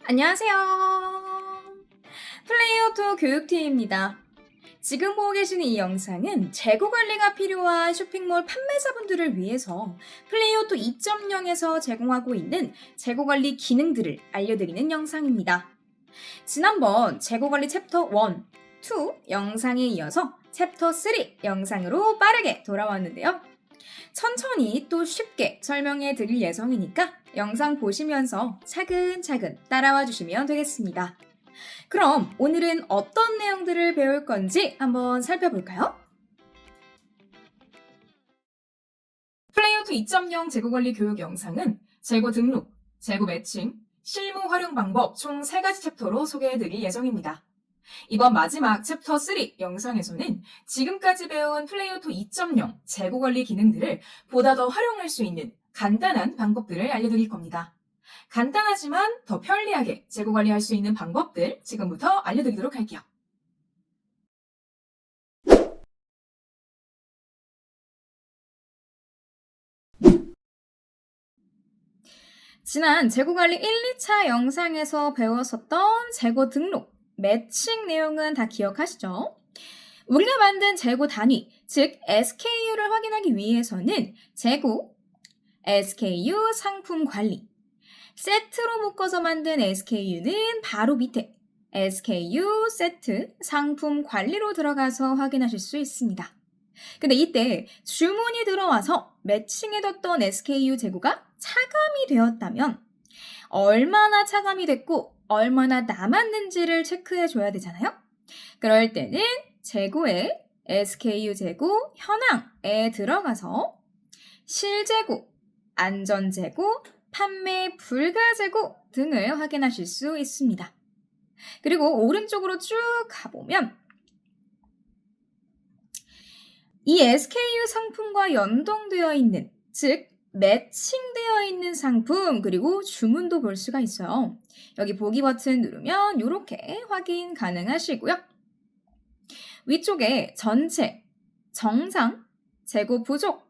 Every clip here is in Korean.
안녕하세요. 플레이오토 교육팀입니다. 지금 보고 계시는 이 영상은 재고 관리가 필요한 쇼핑몰 판매자분들을 위해서 플레이오토 2.0에서 제공하고 있는 재고 관리 기능들을 알려드리는 영상입니다. 지난번 재고 관리 챕터 1, 2 영상에 이어서 챕터 3 영상으로 빠르게 돌아왔는데요. 천천히 또 쉽게 설명해 드릴 예정이니까 영상 보시면서 차근차근 따라와 주시면 되겠습니다. 그럼 오늘은 어떤 내용들을 배울 건지 한번 살펴볼까요? 플레이오토 2.0 재고관리 교육 영상은 재고 등록, 재고 매칭, 실무 활용 방법 총 3가지 챕터로 소개해 드릴 예정입니다. 이번 마지막 챕터 3 영상에서는 지금까지 배운 플레이오토 2.0 재고관리 기능들을 보다 더 활용할 수 있는 간단한 방법들을 알려드릴 겁니다. 간단하지만 더 편리하게 재고관리할 수 있는 방법들 지금부터 알려드리도록 할게요. 지난 재고관리 1, 2차 영상에서 배웠었던 재고 등록, 매칭 내용은 다 기억하시죠? 우리가 만든 재고 단위, 즉 SKU를 확인하기 위해서는 재고, SKU 상품 관리, 세트로 묶어서 만든 SKU는 바로 밑에 SKU 세트 상품 관리로 들어가서 확인하실 수 있습니다. 근데 이때 주문이 들어와서 매칭해뒀던 SKU 재고가 차감이 되었다면 얼마나 차감이 됐고 얼마나 남았는지를 체크해 줘야 되잖아요. 그럴 때는 재고에 SKU 재고 현황에 들어가서 실재고, 안전재고, 판매 불가재고 등을 확인하실 수 있습니다. 그리고 오른쪽으로 쭉 가보면 이 SKU 상품과 연동되어 있는, 즉 매칭되어 있는 상품 그리고 주문도 볼 수가 있어요. 여기 보기 버튼 누르면 이렇게 확인 가능하시고요. 위쪽에 전체, 정상, 재고 부족,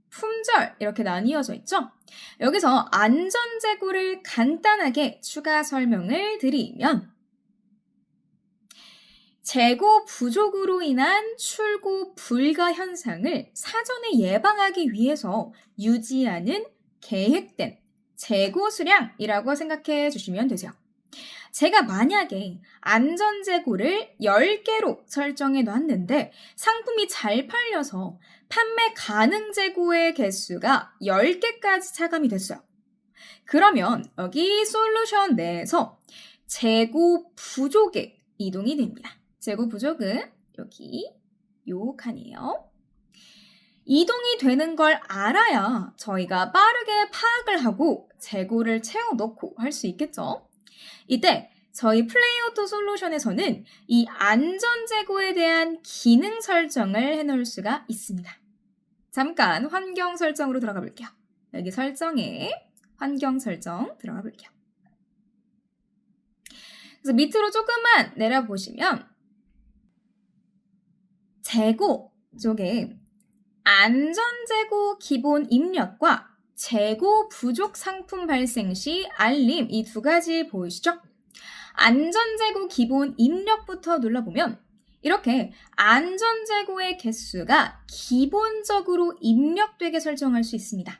품절 이렇게 나뉘어져 있죠. 여기서 안전재고를 간단하게 추가 설명을 드리면 재고 부족으로 인한 출고 불가 현상을 사전에 예방하기 위해서 유지하는 계획된 재고 수량이라고 생각해 주시면 되죠. 제가 만약에 안전재고를 10개로 설정해 놨는데 상품이 잘 팔려서 판매 가능 재고의 개수가 10개까지 차감이 됐어요. 그러면 여기 솔루션 내에서 재고 부족에 이동이 됩니다. 재고 부족은 여기 요 칸이에요. 이동이 되는 걸 알아야 저희가 빠르게 파악을 하고 재고를 채워넣고 할 수 있겠죠. 이때 저희 플레이오토 솔루션에서는 이 안전재고에 대한 기능 설정을 해놓을 수가 있습니다. 잠깐 환경 설정으로 들어가 볼게요. 여기 설정에 환경 설정 들어가 볼게요. 그래서 밑으로 조금만 내려보시면 재고 쪽에 안전재고 기본 입력과 재고 부족 상품 발생 시 알림 이 두 가지 보이시죠? 안전재고 기본 입력부터 눌러보면 이렇게 안전재고의 개수가 기본적으로 입력되게 설정할 수 있습니다.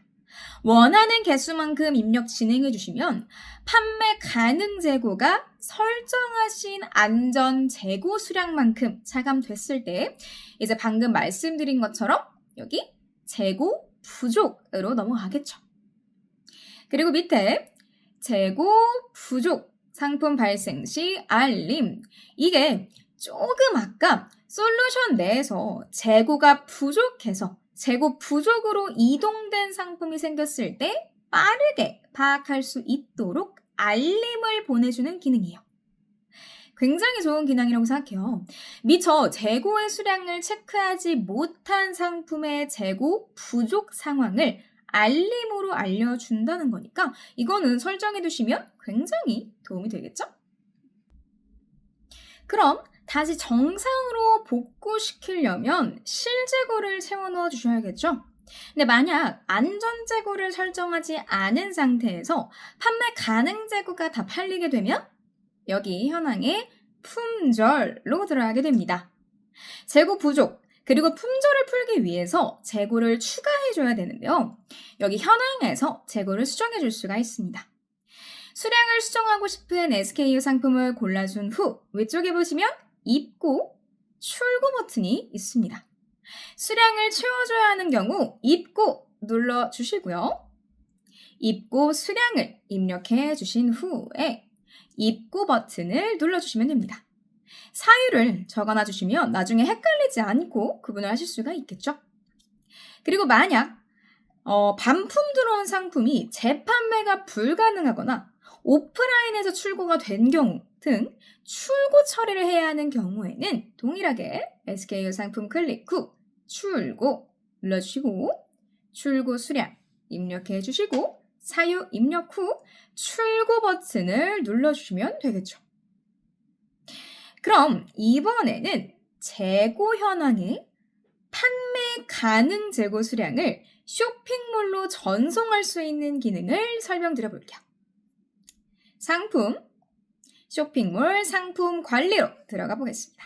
원하는 개수만큼 입력 진행해 주시면 판매 가능 재고가 설정하신 안전 재고 수량만큼 차감됐을 때 이제 방금 말씀드린 것처럼 여기 재고 부족으로 넘어가겠죠. 그리고 밑에 재고 부족 상품 발생 시 알림 이게 조금 아까 솔루션 내에서 재고가 부족해서 재고 부족으로 이동된 상품이 생겼을 때 빠르게 파악할 수 있도록 알림을 보내주는 기능이에요. 굉장히 좋은 기능이라고 생각해요. 미처 재고의 수량을 체크하지 못한 상품의 재고 부족 상황을 알림으로 알려준다는 거니까 이거는 설정해 두시면 굉장히 도움이 되겠죠? 그럼 다시 정상으로 복구시키려면 실재고를 채워 넣어 주셔야겠죠? 근데 만약 안전 재고를 설정하지 않은 상태에서 판매 가능 재고가 다 팔리게 되면 여기 현황에 품절로 들어가게 됩니다. 재고 부족, 그리고 품절을 풀기 위해서 재고를 추가해줘야 되는데요. 여기 현황에서 재고를 수정해줄 수가 있습니다. 수량을 수정하고 싶은 SKU 상품을 골라준 후 위쪽에 보시면 입고, 출고 버튼이 있습니다. 수량을 채워줘야 하는 경우 입고 눌러주시고요. 입고 수량을 입력해 주신 후에 입고 버튼을 눌러주시면 됩니다. 사유를 적어놔 주시면 나중에 헷갈리지 않고 구분을 하실 수가 있겠죠. 그리고 만약 반품 들어온 상품이 재판매가 불가능하거나 오프라인에서 출고가 된 경우 등 출고 처리를 해야 하는 경우에는 동일하게 SKU 상품 클릭 후 출고 눌러주시고 출고 수량 입력해 주시고 사유 입력 후 출고 버튼을 눌러주시면 되겠죠. 그럼 이번에는 재고 현황에 판매 가능 재고 수량을 쇼핑몰로 전송할 수 있는 기능을 설명드려 볼게요. 상품, 쇼핑몰 상품 관리로 들어가 보겠습니다.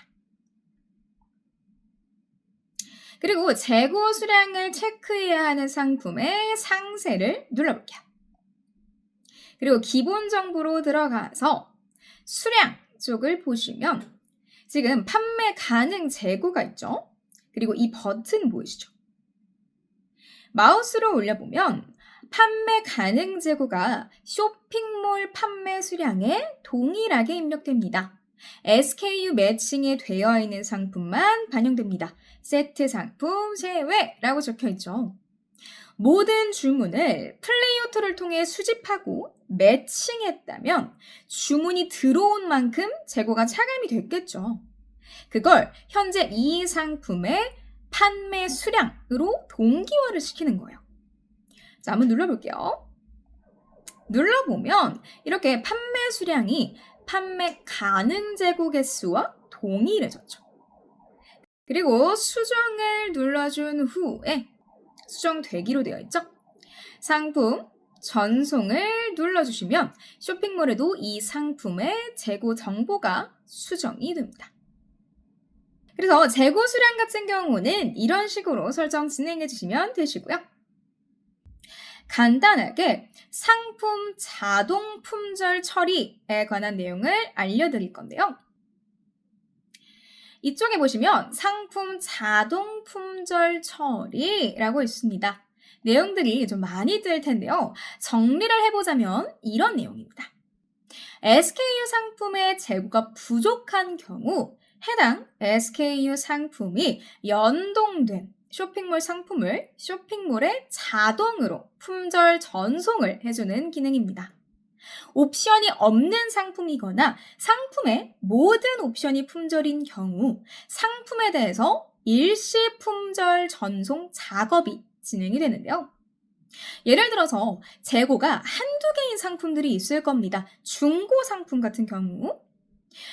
그리고 재고 수량을 체크해야 하는 상품의 상세를 눌러볼게요. 그리고 기본 정보로 들어가서 수량 쪽을 보시면 지금 판매 가능 재고가 있죠. 그리고 이 버튼 보이시죠? 마우스로 올려보면 판매 가능 재고가 쇼핑몰 판매 수량에 동일하게 입력됩니다. SKU 매칭이 되어 있는 상품만 반영됩니다. 세트 상품 제외라고 적혀 있죠. 모든 주문을 플레이오토를 통해 수집하고 매칭했다면 주문이 들어온 만큼 재고가 차감이 됐겠죠. 그걸 현재 이 상품의 판매 수량으로 동기화를 시키는 거예요. 자, 한번 눌러볼게요. 눌러보면 이렇게 판매 수량이 판매 가능 재고 개수와 동일해졌죠. 그리고 수정을 눌러준 후에 수정되기로 되어 있죠. 상품 전송을 눌러주시면 쇼핑몰에도 이 상품의 재고 정보가 수정이 됩니다. 그래서 재고 수량 같은 경우는 이런 식으로 설정 진행해 주시면 되시고요. 간단하게 상품 자동 품절 처리에 관한 내용을 알려드릴 건데요. 이쪽에 보시면 상품 자동 품절 처리라고 있습니다. 내용들이 좀 많이 뜰 텐데요. 정리를 해보자면 이런 내용입니다. SKU 상품의 재고가 부족한 경우 해당 SKU 상품이 연동된 쇼핑몰 상품을 쇼핑몰에 자동으로 품절 전송을 해주는 기능입니다. 옵션이 없는 상품이거나 상품의 모든 옵션이 품절인 경우 상품에 대해서 일시 품절 전송 작업이 진행이 되는데요. 예를 들어서 재고가 한두 개인 상품들이 있을 겁니다. 중고 상품 같은 경우.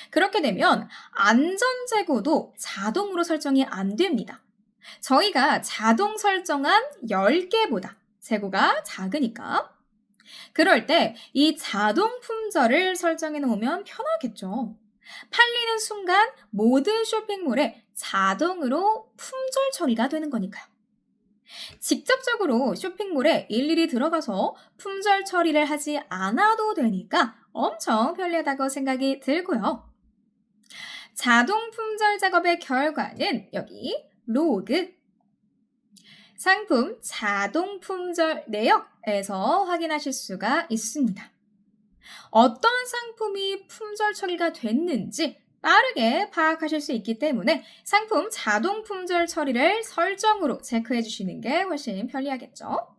그렇게 되면 안전 재고도 자동으로 설정이 안 됩니다. 저희가 자동 설정한 10개보다 재고가 작으니까. 그럴 때 이 자동 품절을 설정해 놓으면 편하겠죠. 팔리는 순간 모든 쇼핑몰에 자동으로 품절 처리가 되는 거니까요. 직접적으로 쇼핑몰에 일일이 들어가서 품절 처리를 하지 않아도 되니까 엄청 편리하다고 생각이 들고요. 자동 품절 작업의 결과는 여기 로그 상품 자동 품절 내역에서 확인하실 수가 있습니다. 어떤 상품이 품절 처리가 됐는지 빠르게 파악하실 수 있기 때문에 상품 자동 품절 처리를 설정으로 체크해 주시는 게 훨씬 편리하겠죠.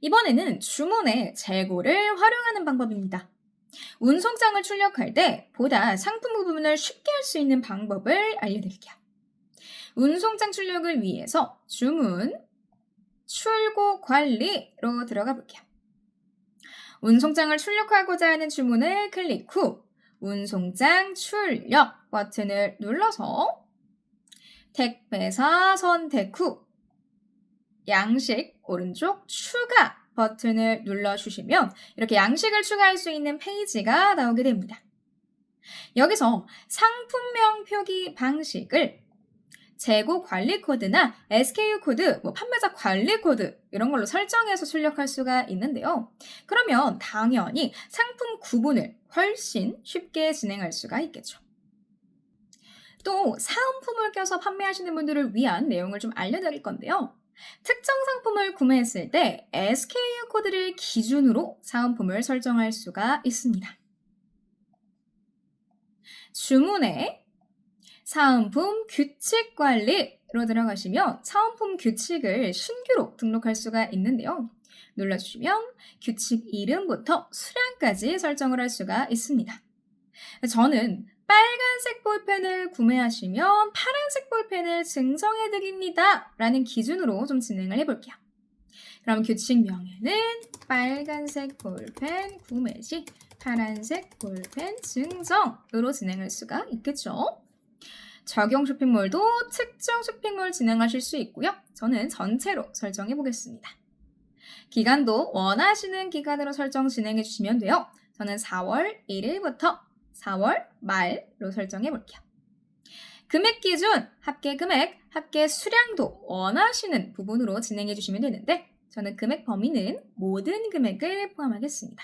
이번에는 주문의 재고를 활용하는 방법입니다. 운송장을 출력할 때 보다 상품 구분을 쉽게 할 수 있는 방법을 알려드릴게요. 운송장 출력을 위해서 주문, 출고 관리로 들어가 볼게요. 운송장을 출력하고자 하는 주문을 클릭 후 운송장 출력 버튼을 눌러서 택배사 선택 후 양식 오른쪽 추가 버튼을 눌러주시면 이렇게 양식을 추가할 수 있는 페이지가 나오게 됩니다. 여기서 상품명 표기 방식을 재고 관리 코드나 SKU 코드, 판매자 관리 코드 이런 걸로 설정해서 출력할 수가 있는데요. 그러면 당연히 상품 구분을 훨씬 쉽게 진행할 수가 있겠죠. 또 사은품을 껴서 판매하시는 분들을 위한 내용을 좀 알려드릴 건데요. 특정 상품을 구매했을 때 SKU 코드를 기준으로 사은품을 설정할 수가 있습니다. 주문에 사은품 규칙 관리로 들어가시면 사은품 규칙을 신규로 등록할 수가 있는데요. 눌러주시면 규칙 이름부터 수량까지 설정을 할 수가 있습니다. 저는 빨간색 볼펜을 구매하시면 파란색 볼펜을 증정해드립니다 라는 기준으로 좀 진행을 해볼게요. 그럼 규칙명에는 빨간색 볼펜 구매 시 파란색 볼펜 증정으로 진행할 수가 있겠죠. 적용 쇼핑몰도 특정 쇼핑몰 진행하실 수 있고요. 저는 전체로 설정해 보겠습니다. 기간도 원하시는 기간으로 설정 진행해 주시면 돼요. 저는 4월 1일부터 4월 말로 설정해 볼게요. 금액 기준, 합계 금액, 합계 수량도 원하시는 부분으로 진행해 주시면 되는데 저는 금액 범위는 모든 금액을 포함하겠습니다.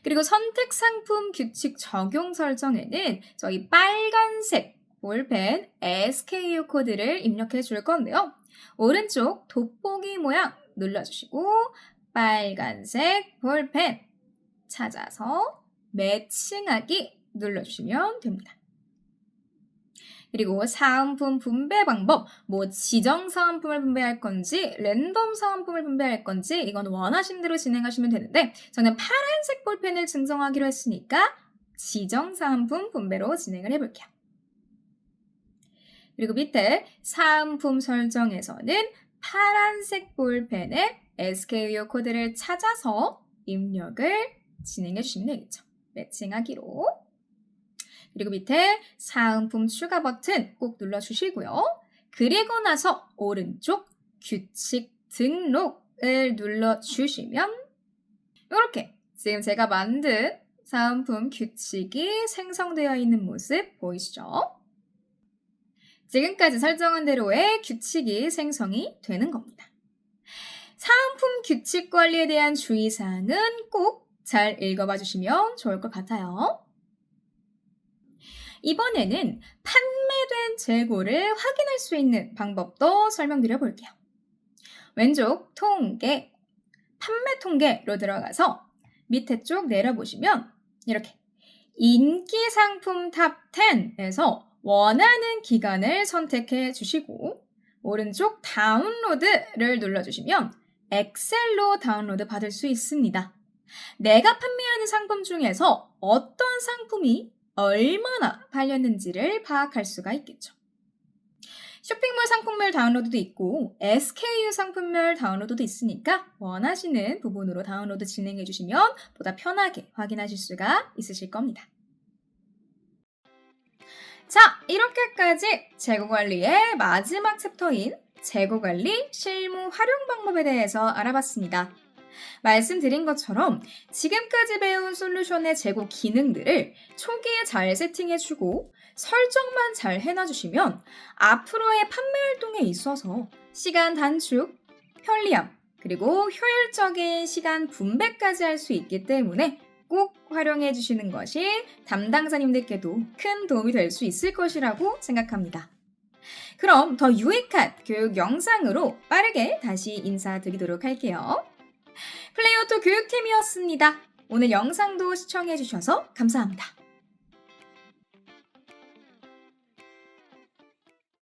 그리고 선택 상품 규칙 적용 설정에는 저희 빨간색 볼펜 SKU 코드를 입력해 줄 건데요. 오른쪽 돋보기 모양 눌러주시고 빨간색 볼펜 찾아서 매칭하기 눌러주시면 됩니다. 그리고 사은품 분배 방법, 지정 사은품을 분배할 건지 랜덤 사은품을 분배할 건지 이건 원하신 대로 진행하시면 되는데 저는 파란색 볼펜을 증정하기로 했으니까 지정 사은품 분배로 진행을 해볼게요. 그리고 밑에 사은품 설정에서는 파란색 볼펜의 SKU 코드를 찾아서 입력을 진행해 주시면 되겠죠. 매칭하기로. 그리고 밑에 사은품 추가 버튼 꼭 눌러주시고요. 그리고 나서 오른쪽 규칙 등록을 눌러주시면 이렇게 지금 제가 만든 사은품 규칙이 생성되어 있는 모습 보이시죠? 지금까지 설정한 대로의 규칙이 생성이 되는 겁니다. 사은품 규칙 관리에 대한 주의사항은 꼭 잘 읽어봐 주시면 좋을 것 같아요. 이번에는 판매된 재고를 확인할 수 있는 방법도 설명드려 볼게요. 왼쪽 통계, 판매 통계로 들어가서 밑에 쪽 내려보시면 이렇게 인기 상품 탑 10에서 원하는 기간을 선택해 주시고 오른쪽 다운로드를 눌러주시면 엑셀로 다운로드 받을 수 있습니다. 내가 판매하는 상품 중에서 어떤 상품이 얼마나 팔렸는지를 파악할 수가 있겠죠. 쇼핑몰 상품별 다운로드도 있고 SKU 상품별 다운로드도 있으니까 원하시는 부분으로 다운로드 진행해 주시면 보다 편하게 확인하실 수가 있으실 겁니다. 자, 이렇게까지 재고관리의 마지막 챕터인 재고관리 실무 활용 방법에 대해서 알아봤습니다. 말씀드린 것처럼 지금까지 배운 솔루션의 재고 기능들을 초기에 잘 세팅해주고 설정만 잘 해놔주시면 앞으로의 판매 활동에 있어서 시간 단축, 편리함, 그리고 효율적인 시간 분배까지 할 수 있기 때문에 꼭 활용해 주시는 것이 담당자님들께도 큰 도움이 될 수 있을 것이라고 생각합니다. 그럼 더 유익한 교육 영상으로 빠르게 다시 인사드리도록 할게요. 플레이오토 교육팀이었습니다. 오늘 영상도 시청해주셔서 감사합니다.